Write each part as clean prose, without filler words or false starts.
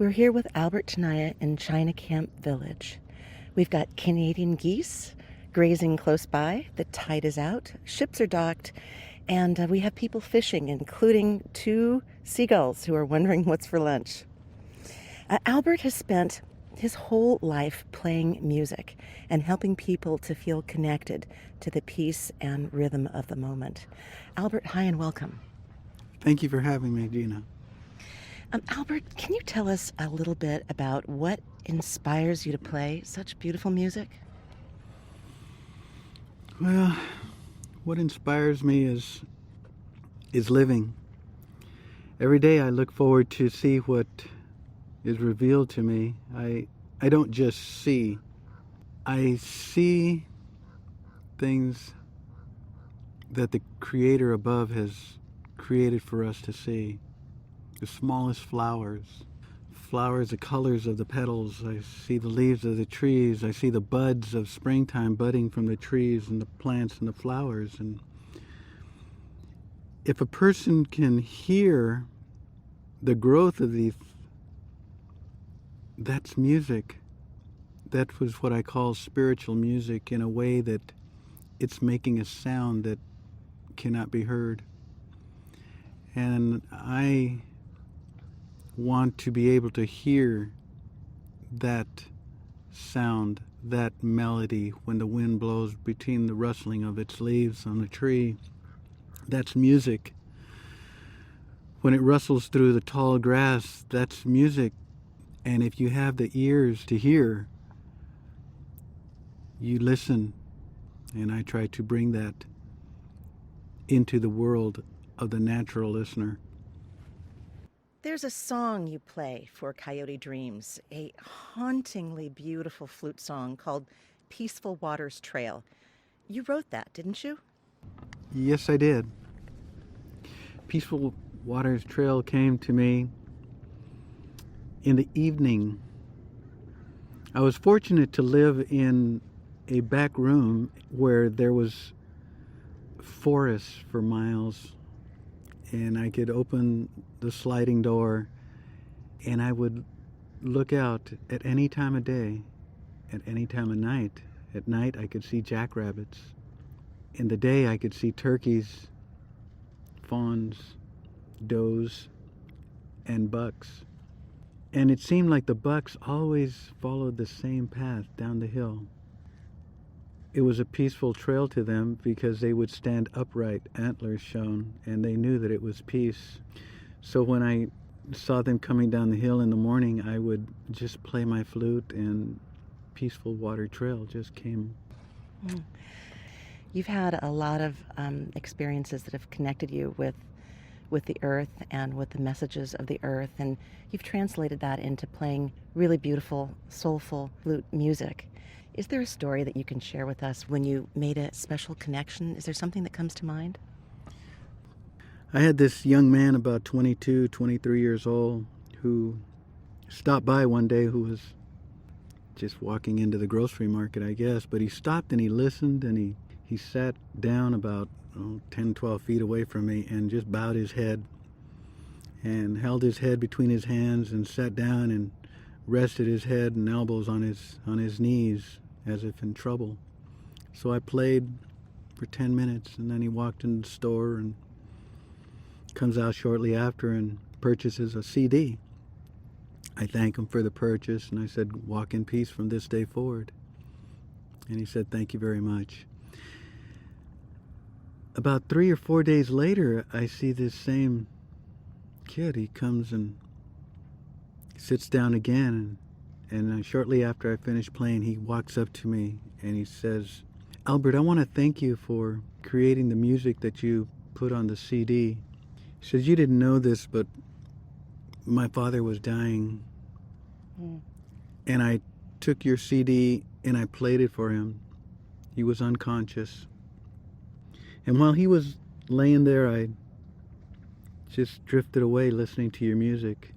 We're here with Albert Tenaya in China Camp Village. We've got Canadian geese grazing close by. The tide is out, ships are docked, and we have people fishing, including two seagulls who are wondering what's for lunch. Albert has spent his whole life playing music and helping people to feel connected to the peace and rhythm of the moment. Albert, hi and welcome. Thank you for having me, Gina. Albert, can you tell us a little bit about what inspires you to play such beautiful music? Well, what inspires me is living. Every day I look forward to see what is revealed to me. I don't just see. I see things that the Creator above has created for us to see. The smallest flowers, the colors of the petals. I see the leaves of the trees. I see the buds of springtime budding from the trees and the plants and the flowers. And if a person can hear the growth of these, that's music. That was what I call spiritual music, in a way that it's making a sound that cannot be heard. And I want to be able to hear that sound, that melody, when the wind blows between the rustling of its leaves on the tree. That's music. When it rustles through the tall grass, that's music. And if you have the ears to hear, you listen. And I try to bring that into the world of the natural listener. There's a song you play for Coyote Dreams, a hauntingly beautiful flute song called Peaceful Waters Trail. You wrote that, didn't you? Yes, I did. Peaceful Waters Trail came to me in the evening. I was fortunate to live in a back room where there was forest for miles, and I could open the sliding door and I would look out at any time of day, at any time of night. At night I could see jackrabbits. In the day I could see turkeys, fawns, does, and bucks. And it seemed like the bucks always followed the same path down the hill. It was a peaceful trail to them because they would stand upright, antlers shown, and they knew that it was peace. So when I saw them coming down the hill in the morning, I would just play my flute, and Peaceful Water Trail just came. You've had a lot of experiences that have connected you with the earth and with the messages of the earth, and you've translated that into playing really beautiful, soulful flute music. Is there a story that you can share with us when you made a special connection? Is there something that comes to mind? I had this young man, about 22, 23 years old, who stopped by one day, who was just walking into the grocery market, I guess, but he stopped and he listened, and he sat down about 10, 12 feet away from me and just bowed his head and held his head between his hands and sat down and rested his head and elbows on his knees as if in trouble. So I played for 10 minutes, and then he walked in the store and comes out shortly after and purchases a CD. I thank him for the purchase, and I said, "Walk in peace from this day forward." And he said, "Thank you very much." About 3 or 4 days later, I see this same kid. He comes and sits down again, and shortly after I finish playing, he walks up to me and he says, "Albert, I want to thank you for creating the music that you put on the CD." He says, "You didn't know this, but my father was dying, and I took your CD and I played it for him. He was unconscious. And while he was laying there, I just drifted away listening to your music.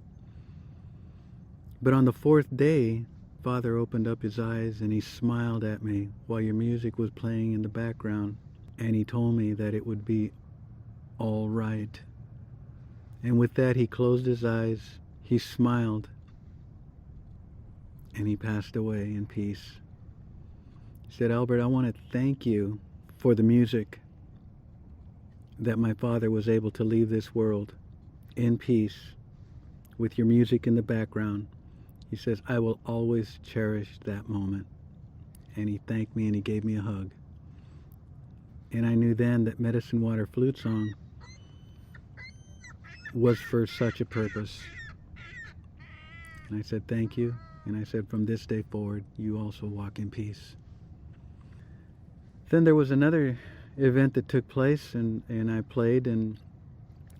But on the fourth day, Father opened up his eyes and he smiled at me while your music was playing in the background, and he told me that it would be all right." And with that, he closed his eyes, he smiled, and he passed away in peace. He said, Albert, I want to thank you for the music that my father was able to leave this world in peace with your music in the background. He says, I will always cherish that moment. And he thanked me and he gave me a hug. And I knew then that Medicine Water Flute Song was for such a purpose. And I said, thank you. And I said, from this day forward, you also walk in peace. Then there was another event that took place, and I played in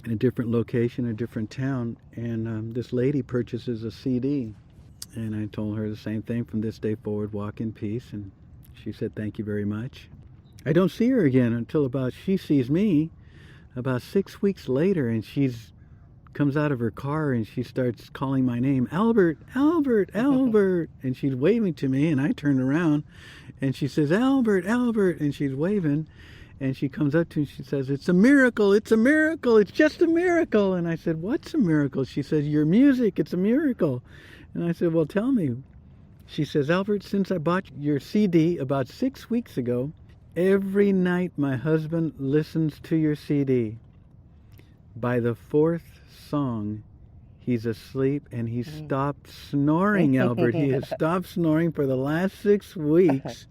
a different location, a different town, and this lady purchases a CD. And I told her the same thing, from this day forward, walk in peace. And she said, thank you very much. I don't see her again until she sees me about 6 weeks later, and comes out of her car and she starts calling my name, Albert, Albert, Albert. And she's waving to me, and I turn around and she says, Albert, Albert. And she's waving, and she comes up to me and she says, it's a miracle, it's a miracle, it's just a miracle. And I said, what's a miracle? She says, your music, it's a miracle. And I said, well, tell me. She says, Albert, since I bought your CD about 6 weeks ago, every night my husband listens to your CD. By the fourth song, he's asleep, and he stopped snoring, Albert. He has stopped snoring for the last 6 weeks,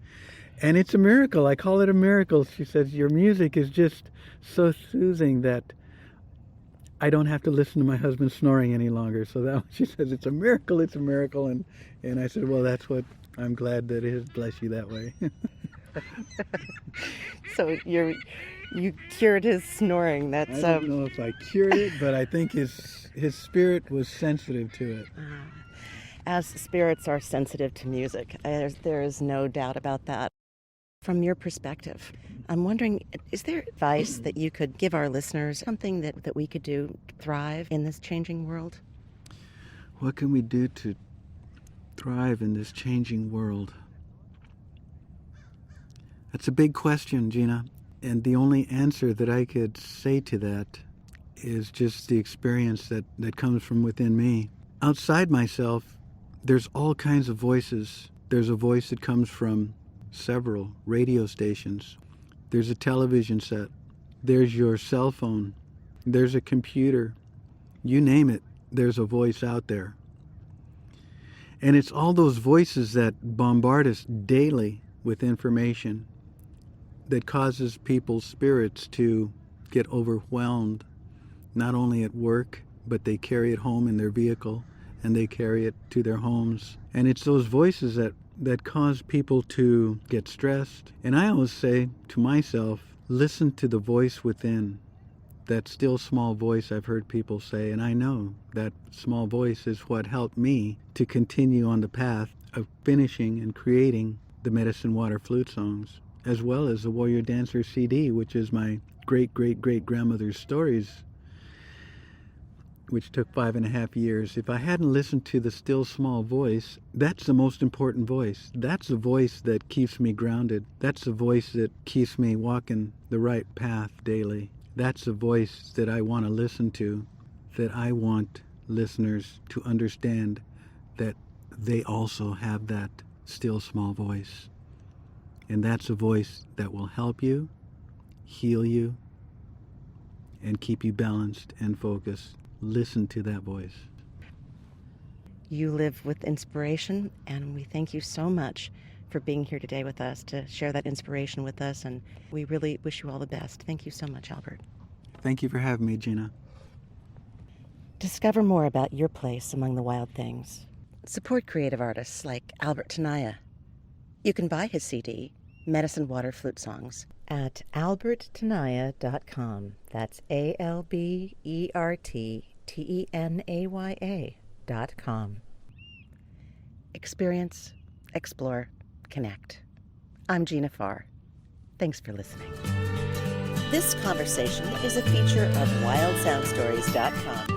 and it's a miracle. I call it a miracle. She says, your music is just so soothing that I don't have to listen to my husband snoring any longer. So she says, it's a miracle, it's a miracle. And I said, well, that's what I'm glad that it has blessed you that way. So you cured his snoring. That's I don't know if I cured it, but I think his spirit was sensitive to it. As spirits are sensitive to music, there is no doubt about that. From your perspective, I'm wondering, is there advice that you could give our listeners, something that we could do to thrive in this changing world? What can we do to thrive in this changing world? That's a big question, Gina. And the only answer that I could say to that is just the experience that comes from within me. Outside myself, there's all kinds of voices. There's a voice that comes from several radio stations. There's a television set. There's your cell phone. There's a computer. You name it, there's a voice out there. And it's all those voices that bombard us daily with information that causes people's spirits to get overwhelmed, not only at work, but they carry it home in their vehicle, and they carry it to their homes. And it's those voices that cause people to get stressed. And I always say to myself, listen to the voice within. That still small voice, I've heard people say, and I know that small voice is what helped me to continue on the path of finishing and creating the Medicine Water Flute Songs, as well as the Warrior Dancer CD, which is my great-great-great-grandmother's stories, which took 5.5 years. If I hadn't listened to the still small voice, that's the most important voice. That's the voice that keeps me grounded. That's the voice that keeps me walking the right path daily. That's the voice that I want to listen to, that I want listeners to understand that they also have that still small voice. And that's a voice that will help you, heal you, and keep you balanced and focused. Listen to that voice. You live with inspiration, and we thank you so much for being here today with us to share that inspiration with us, and we really wish you all the best. Thank you so much, Albert. Thank you for having me, Gina. Discover more about your place among the wild things. Support creative artists like Albert Tanaya. You can buy his CD, Medicine Water Flute Songs, at alberttanaya.com. That's ALBERTTENAYA.com. Experience, explore, connect. I'm Gina Farr. Thanks for listening. This conversation is a feature of WildSoundStories.com.